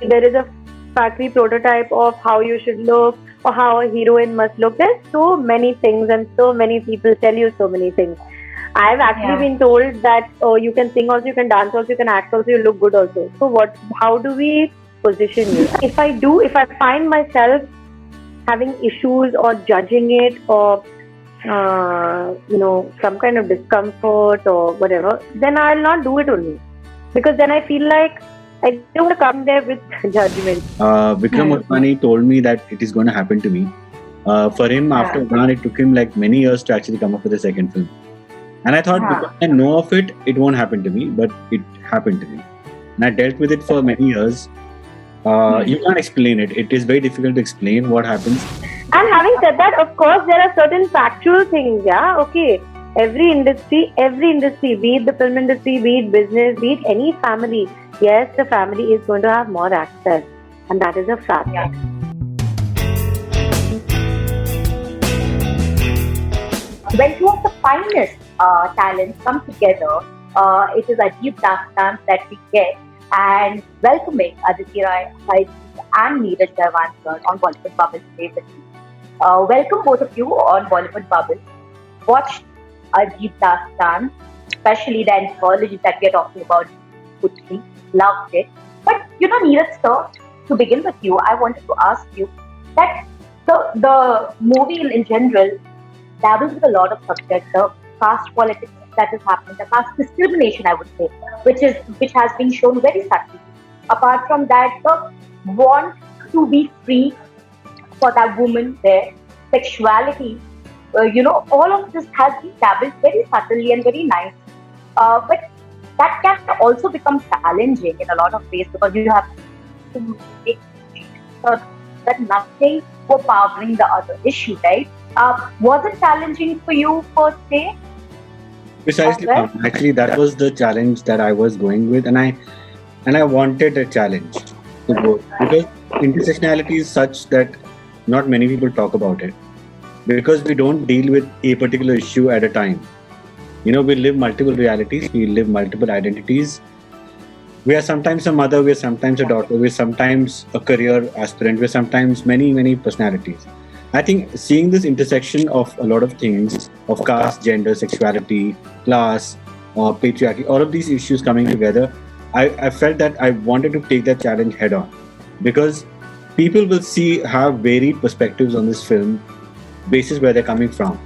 there is a factory prototype of how you should look or how a heroine must look. There's so many things and so many people tell you so many things. I've actually been told that you can sing also, you can dance also, you can act also, you look good also. So how do we position you? If I find myself having issues or judging it or some kind of discomfort or whatever, then I'll not do it only. Because then I feel like I don't want to come there with judgment. Vikram Motwani told me that it is going to happen to me. For him, after Udaan, it took him like many years to actually come up with a second film. And I thought, because I know of it, it won't happen to me, but it happened to me. And I dealt with it for many years. You can't explain it. It is very difficult to explain what happens. And having said that, of course, there are certain factual things, okay. Every industry, be it the film industry, be it business, be it any family, yes, the family is going to have more access. And that is a fact. When two of the finest talents come together, it is Ajeeb Dastan that we get, and welcoming Aditi Roy Harjeet and Neeraj Jarwanskar on Bollywood Bubble today with me. Welcome both of you on Bollywood Bubble. Watched Ajeeb Dastan, especially the anthology that we are talking about, Putri, loved it. But Neeraj sir, to begin with you, I wanted to ask you that the movie in general dabbles with a lot of subjects, the caste politics that is happening, the caste discrimination, I would say, which has been shown very subtly. Apart from that, the want to be free for that woman there, sexuality, all of this has been dabbled very subtly and very nice. But that can also become challenging in a lot of ways because you have to make sure that nothing overpowering the other issue, right? Was it challenging for you per se? Precisely. Actually, that was the challenge that I was going with, and I wanted a challenge to go because intersectionality is such that not many people talk about it because we don't deal with a particular issue at a time. We live multiple realities, we live multiple identities. We are sometimes a mother, we are sometimes a daughter, we are sometimes a career aspirant, we are sometimes many, many personalities. I think seeing this intersection of a lot of things, of caste, gender, sexuality, class, patriarchy, all of these issues coming together, I felt that I wanted to take that challenge head on because people will have varied perspectives on this film basis where they're coming from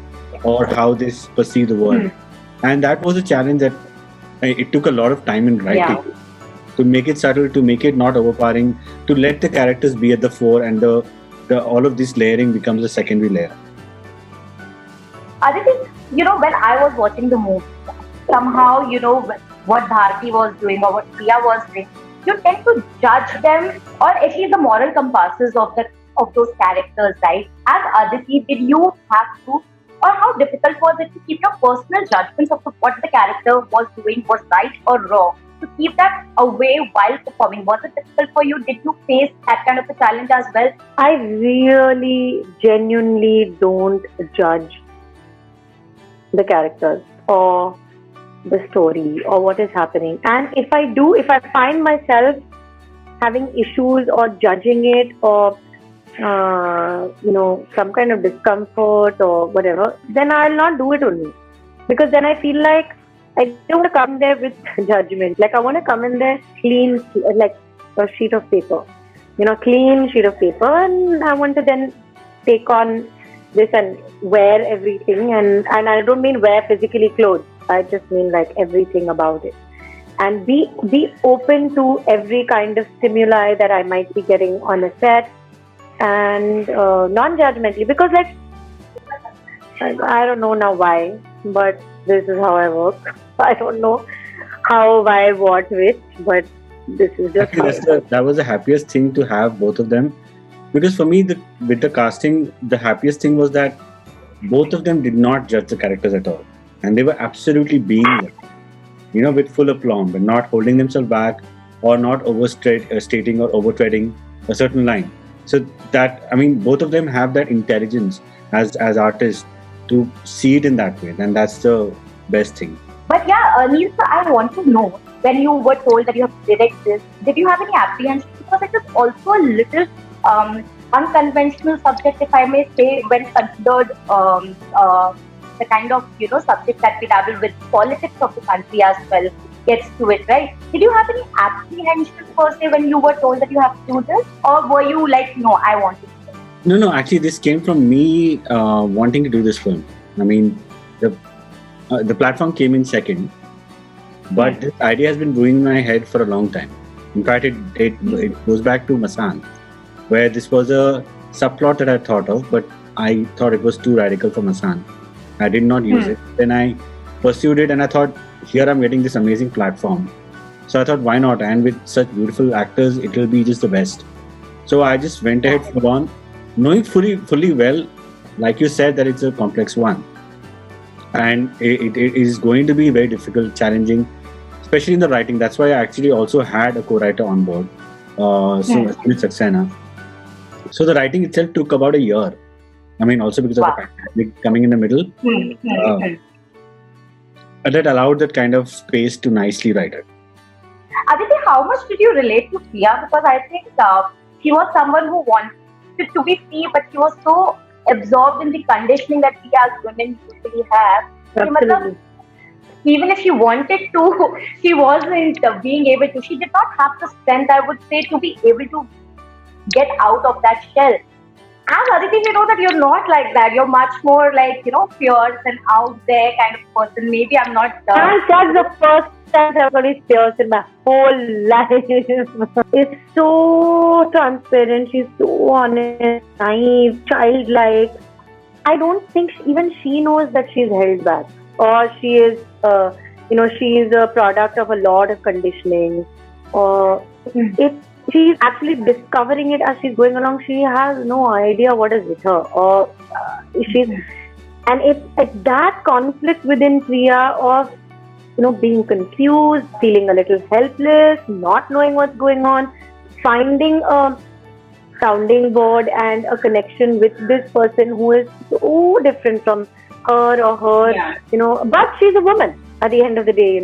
or how they perceive the world. And that was a challenge that it took a lot of time in writing to make it subtle, to make it not overpowering, to let the characters be at the fore and all of this layering becomes a secondary layer. Aditi, when I was watching the movie, somehow, what Bharti was doing or what Priya was doing, you tend to judge them or at least the moral compasses of those characters, right? As Aditi, did you have to, or how difficult was it to keep your personal judgments of what the character was doing was right or wrong, to keep that away while performing? Was it difficult for you? Did you face that kind of a challenge as well? I really, genuinely don't judge the characters or the story or what is happening. And if I find myself having issues or judging it or some kind of discomfort or whatever, then I'll not do it only. Because then I feel like I don't want to come there with judgment. Like I want to come in there clean, like a sheet of paper. Clean sheet of paper, and I want to then take on this and wear everything. And I don't mean wear physically clothes. I just mean like everything about it. And be open to every kind of stimuli that I might be getting on a set and non-judgmentally. Because like, I don't know now why, but this is how I work. I don't know how, why, what, which, but this is just that was the happiest thing to have both of them. Because for me, with the casting, the happiest thing was that both of them did not judge the characters at all. And they were absolutely being them, with full aplomb and not holding themselves back or not overstating or overtreading a certain line. So that, both of them have that intelligence as artists to see it in that way. And that's the best thing. But yeah, Neil, I want to know, when you were told that you have to direct this, did you have any apprehension because it is also a little unconventional subject, if I may say, when considered the kind of subject that we dabble with. Politics of the country as well gets to it, right? Did you have any apprehension per se when you were told that you have to do this, or were you like, no, I want to do this? No, actually, this came from me wanting to do this film. I mean, the platform came in second, but this idea has been brewing in my head for a long time. In fact, it goes back to Masan, where this was a subplot that I thought of, but I thought it was too radical for Masan. I did not use it. Then I pursued it, and I thought, here I'm getting this amazing platform. So I thought, why not? And with such beautiful actors, it will be just the best. So I just went ahead full on, knowing fully well, like you said, that it's a complex one. And it is going to be very difficult, challenging, especially in the writing. That's why I actually also had a co-writer on board, Sumit Saxena. So the writing itself took about a year. I mean, also because of the pandemic coming in the middle. That allowed that kind of space to nicely write it. Aditi, how much did you relate to Priya? Because I think she was someone who wanted to be free, but she was so absorbed in the conditioning that we as women usually have. Absolutely. Even if she wanted to, she wasn't being able to. She did not have the strength, I would say, to be able to get out of that shell. As Aditi, we know that you're not like that. You're much more like, fierce and out there kind of person. Maybe I'm not. That's the first time I've got fierce in my whole life. It's so transparent. She's so honest, naive, childlike. I don't think even she knows that she's held back, or she is, she is a product of a lot of conditioning, or she's actually discovering it as she's going along. She has no idea what is with her, or and it's that conflict within Priya of being confused, feeling a little helpless, not knowing what's going on, finding a sounding board and a connection with this person who is so different from her or her, but she's a woman at the end of the day,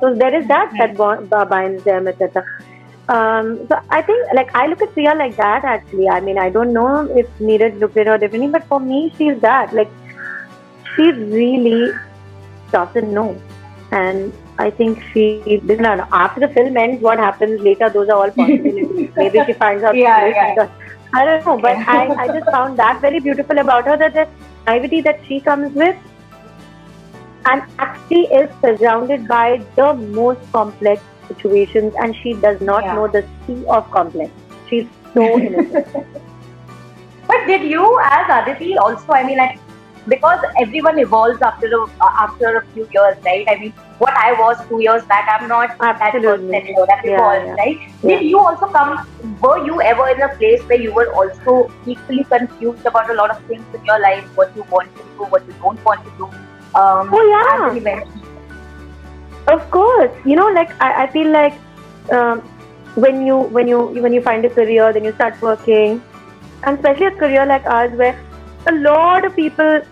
So there is that binds them, etc. So I think, I look at Priya like that, actually. I mean, I don't know if Neeraj looked at her differently, but for me, she's that. She really doesn't know. And I think she didn't know. After the film ends, what happens later, those are all possibilities. Maybe she finds out. I don't know, but I just found that very beautiful about her, that the naivety that she comes with, and actually is surrounded by the most complex situations, and she does not know the sea of complex. She's so innocent. But did you, as Aditi, also? I mean, because everyone evolves after a few years, right? I mean, what I was 2 years back, I'm not that person anymore. That evolves, right? Did you also were you ever in a place where you were also equally confused about a lot of things in your life, what you want to do, what you don't want to do? Of course, I feel like when you find a career, then you start working, and especially a career like ours, where a lot of people,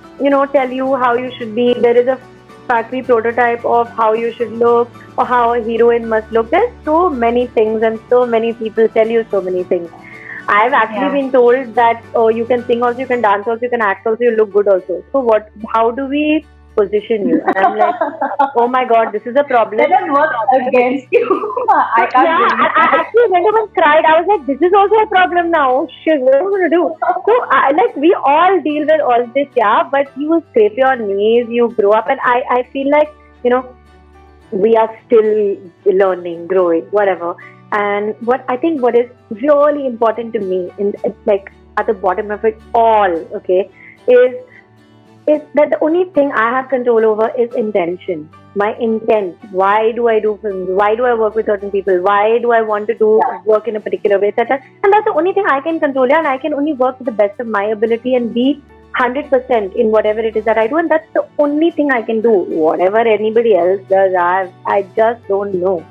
tell you how you should be. There is a factory prototype of how you should look or how a heroine must look. There's so many things, and so many people tell you so many things. I've actually been told that you can sing also, you can dance also, you can act also, you look good also. So how do we position you? And I'm like, oh my God, this is a problem. Let us work against you. I actually went up and cried. I was like, this is also a problem now. Shit, what am I going to do? So we all deal with all this, but you scrape your knees, you grow up, and I feel like, we are still learning, growing, whatever. And what is really important to me, at the bottom of it all, okay, is that the only thing I have control over is intention. My intent. Why do I do films? Why do I work with certain people? Why do I want to do work in a particular way, etc. And that's the only thing I can control, and I can only work to the best of my ability and be 100% in whatever it is that I do, and that's the only thing I can do. Whatever anybody else does, I just don't know.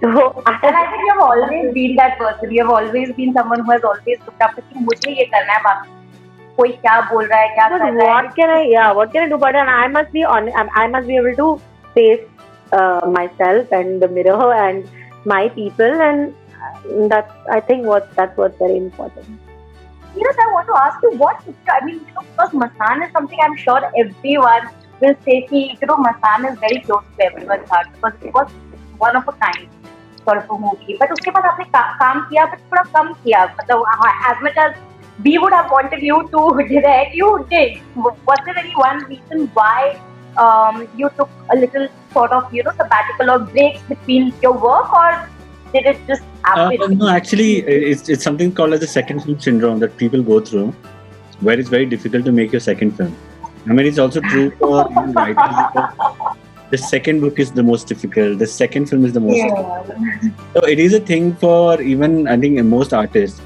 So, and I think you have always been that person. You have always been someone who has always looked up to मुझे ये करना है बाकी कोई क्या बोल रहा है क्या कर रहा है. What can I do about it? And I must be I must be able to face myself and the mirror and my people, and I think that's what's very important. Neeraj, I want to ask you what picture, I mean, because Masaan is something I'm sure everyone will say, Masaan is very close to everyone's heart because it was one of a kind sort of a movie. But उसके बाद आपने काम किया, but थोड़ा कम किया. मतलब as much as we would have wanted you to direct, you did. Was there any one reason why you took a little sort of, sabbatical or breaks between your work, or did it just happen? No, actually, it's something called as the second film syndrome that people go through, where it's very difficult to make your second film. I mean, it's also true for writers. The second book is the most difficult. The second film is the most difficult. So it is a thing for even, I think, most artists.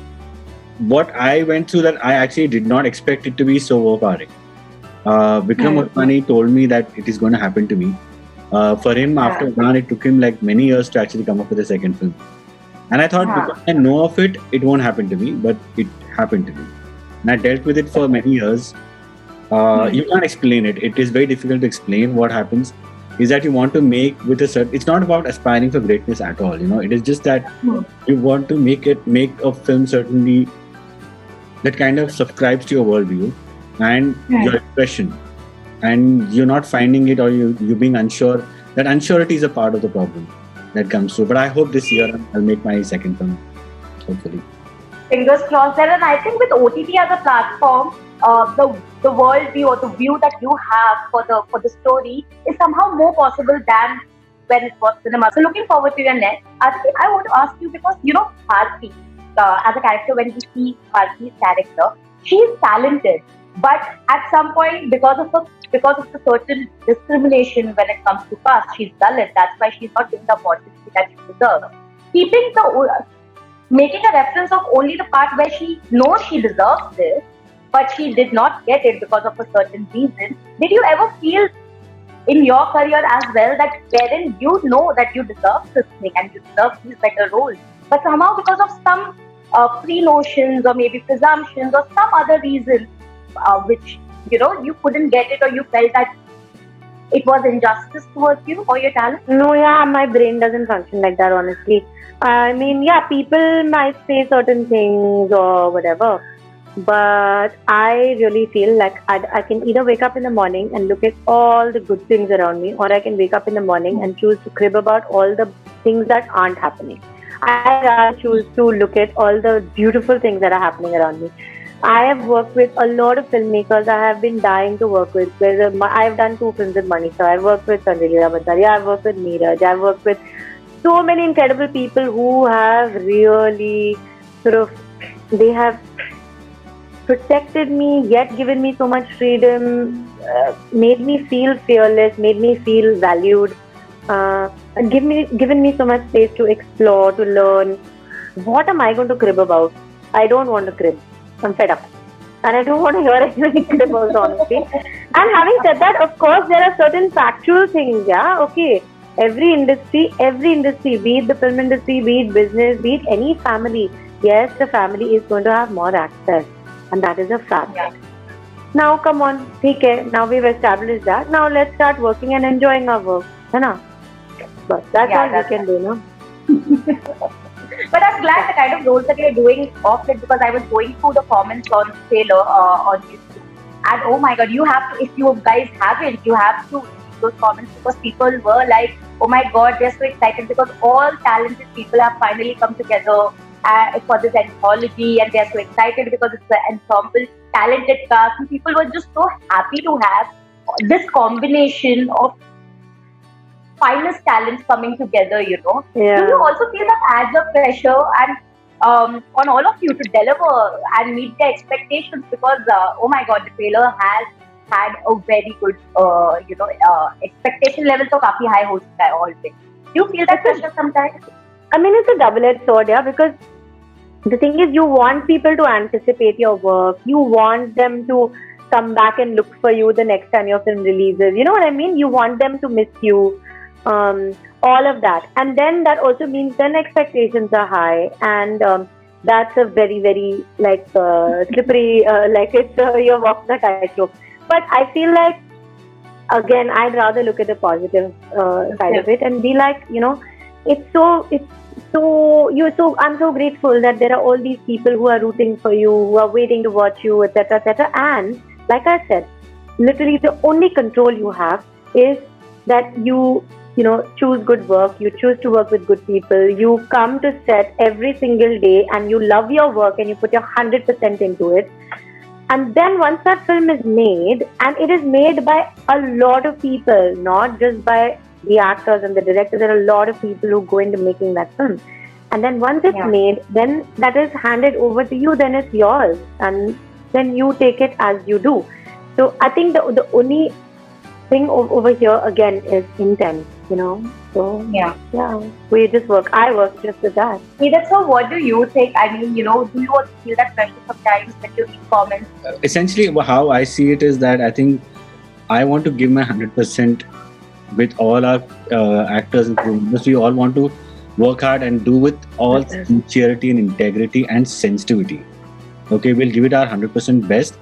What I went through, that I actually did not expect it to be so overpowering. Vikram Motwani told me that it is going to happen to me. For him, after Udaan, it took him like many years to actually come up with a second film. And I thought, because I know of it, it won't happen to me, but it happened to me. And I dealt with it for many years. You can't explain it. It is very difficult to explain what happens. Is that you want to make with a certain... It's not about aspiring for greatness at all. It is just that you want to make a film certainly that kind of subscribes to your worldview and your expression. And you're not finding it, or you're being unsure. That unsurety is a part of the problem that comes through. But I hope this year I'll make my second film, hopefully. Fingers crossed there. And I think with OTT as a platform, the worldview or the view that you have for the story is somehow more possible than when it was cinema. So looking forward to your next. Aditi, I want to ask you because Bharti, as a character, when we see Bharti's character, she is talented, but at some point, because of the certain discrimination when it comes to caste, she's Dalit. That's why she's not given the opportunity that she deserves. Making a reference of only the part where she knows she deserves this, but she did not get it because of a certain reason. Did you ever feel in your career as well that wherein you know that you deserve this thing and you deserve these better roles, but somehow because of some pre-notions or maybe presumptions or some other reason which you couldn't get it, or you felt that it was injustice towards you or your talent? No, my brain doesn't function like that, honestly. I mean, people might say certain things or whatever, but I really feel like I can either wake up in the morning and look at all the good things around me, or I can wake up in the morning and choose to crib about all the things that aren't happening. I choose to look at all the beautiful things that are happening around me. I have worked with a lot of filmmakers I have been dying to work with. I have done 2 films with Manisha. I've worked with Sanjay Leela Bhattacharya. I've worked with Neeraj. I've worked with so many incredible people who have really they have protected me, yet given me so much freedom, made me feel fearless, made me feel valued, and given me so much space to explore, to learn. What am I going to crib about? I don't want to crib. I'm fed up. And I don't want to hear anything crib also, honestly. And having said that, of course, there are certain factual things, okay. Every industry, be it the film industry, be it business, be it any family, yes, the family is going to have more access. And that is a fact. Yeah. Now, come on, okay, now we've established that. Now let's start working and enjoying our work. But that's all we can do, no? But I'm glad the kind of roles that you're doing off it, because I was going through the comments on the trailer on YouTube. And oh my god, you have to, if you guys haven't, you have to read those comments, because people were like, oh my god, they're so excited because all talented people have finally come together for this anthology, and they're so excited because it's an ensemble, talented cast, and people were just so happy to have this combination of finest talents coming together, Yeah. Do you also feel that adds a pressure and on all of you to deliver and meet the expectations? Because oh my god, the trailer has had a very good expectation level so काफी high हो चुका है already. Do you feel that pressure sometimes? I mean, it's a double-edged sword, because the thing is, you want people to anticipate your work. You want them to come back and look for you the next time your film releases. You know what I mean? You want them to miss you. All of that. And then that also means then expectations are high. And that's a very, very slippery, it's you're walking the tightrope. But I feel like, again, I'd rather look at the positive side of it and be like, I'm so grateful that there are all these people who are rooting for you, who are waiting to watch you, etc., etc. And like I said, literally the only control you have is that you choose good work, you choose to work with good people, you come to set every single day and you love your work and you put your 100% into it. And then once that film is made, and it is made by a lot of people, not just by the actors and the directors, there are a lot of people who go into making that film. And then once it's made, then that is handed over to you, then it's yours. And then you take it as you do. So I think the only thing over here again is intent, So yeah, we just work. I work just with that. So what do you think? I mean, do you also feel that pressure sometimes when you read comments? Essentially, how I see it is that I think I want to give my 100% with all our actors and crew members. We all want to work hard and do with all sincerity and integrity and sensitivity. Okay, we'll give it our 100% best.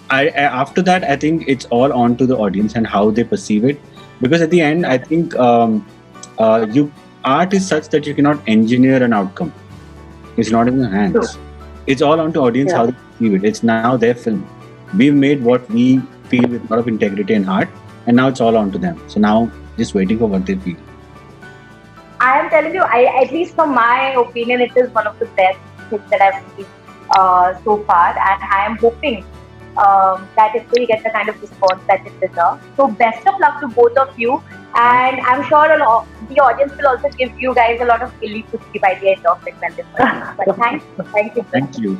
After that, I think it's all on to the audience and how they perceive it. Because at the end, I think art is such that you cannot engineer an outcome. It's not in your hands. True. It's all on to audience how they perceive it. It's now their film. We've made what we feel with a lot of integrity and heart, and now it's all on to them. So now, just waiting for what they feel. I am telling you, at least from my opinion, it is one of the best things that I've seen so far, and I am hoping that it will get the kind of response that it deserves. So best of luck to both of you, and I'm sure the audience will also give you guys a lot of illy pussy by the end of it. But thank you. Thank you.